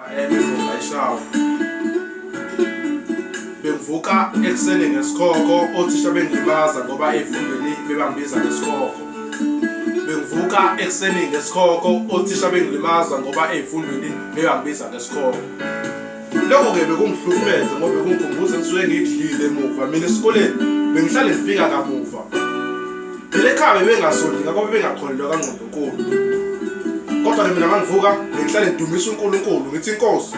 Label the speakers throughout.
Speaker 1: Ayishawa bengivuka ekuseni ngesikhoko othisha bengilimaza ngoba ezifundweni bebangibiza ngesikhoko. Bengivuka ekuseni ngesikhoko othisha bengilimaza ngoba ezifundweni bebangibiza ngesikhoko. Lokho ke bekungihlukumeza ngoba bekungikhumbuza ngisuke ngidlile emuva. Mina esikoleni bengihlale ngifika kamuva. Phela ekhaya bengasondi ngoba bengakholelwa kaNgqondonkulu. Kodwa mina mangivuka bengihlale ngidumisa uNkulunkulu ngithi Inkosi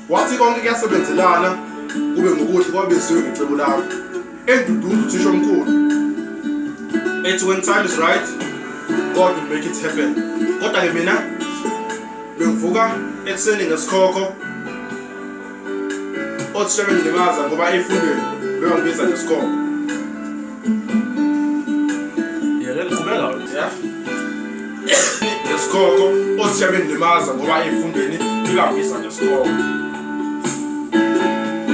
Speaker 1: wathi konke kuyasebenzelana kube ngokuhle ngoba beziwe ngicebo lami. Enduduzo uthisha omkhulu ethi when time is right God will make it happen. Kodwa ke mina bengivuka ekuseni ngesikhoko othisha bengilimaza ngoba ezifundweni bebangibiza ngesikhoko. Ngesikoko othisha bengilimaza ngoba ezifundweni bebangibiza ngesikhoko.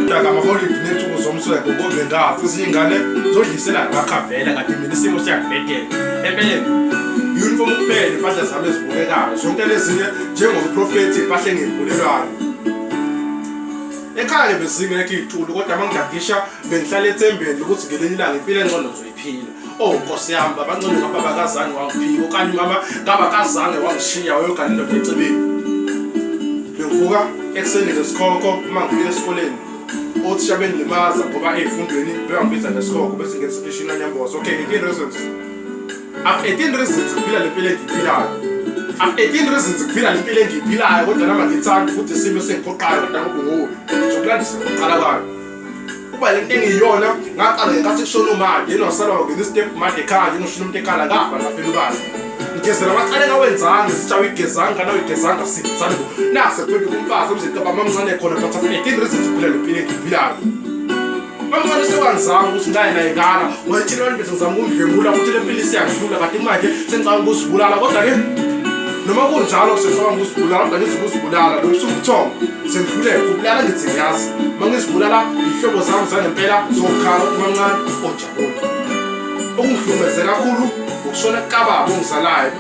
Speaker 1: Ngamaholide nensuku zomsweko ngoba ngathi ezinye ingane zodlisela ngakhavela kanti mina isimo siyangibhedela. Empeleni uniform kuphela impahla zami ezibukekayo zonke lezinye njengomprofethi impahla engivulelwayo. Ekhaya bezingekho iy'tulo kodwa mangidadisha bengihlala ethembeni ukuthi ngelinye ilanga impilo engcono ngizoyiphila. Oh Nkosi yami babangcono ngapha bakazange wangiphika okanye mama ngabakazange wangishiya wayogana indoda ecebeni. Bengivuka ekuseni ngesikhoko uma ngifika esikoleni othisha bengilimaza ngoba ezifundweni bebangibiza ngesikhoko bese ngestation kaNyamboza. Okay, 18 reasons. I've 18 reasons ukuphila le mpilo engiyiphilayo. I've 18 reasons ukuphila le mpilo engiyiphilayo kodwa nama ngithanda futhi isimo sengiphoqayo kodwa ngokunguwe. Ngizokulandisa ngicala kwayo. Kuba le nto engiyiyona ngaqala ngenkathi kushona umali yena wasala ngena step manje ekhaya nginoshona umuntu ekhala ngapha ngafela ubani. Ngizela abacane ngawenzanga sitshawa igezanga nawe igezanga sithanda. Nase phela kumfazi omzekaba mamncane khona but I've 18 reasons ukuphila le mpilo engiyiphilayo. Mamncane sekwangizama ukuthi ngaye naye ngala wayethina abantu bese ngizama ukundlengula futhi le mpilo isiyangidlula kanti manje sengicabanga ukuzibulala kodwa ke noma kunjalo kusefaka ukuzibulala kodwa ngizibulala lo busukuthonga sengidluleke ukubulala ngithi ngiyazi mangizibulala ihlobo zami zangempela zokhala kumancane ojabule. Okungihlukumeze kakhulu ukushona kababa ongizalayo.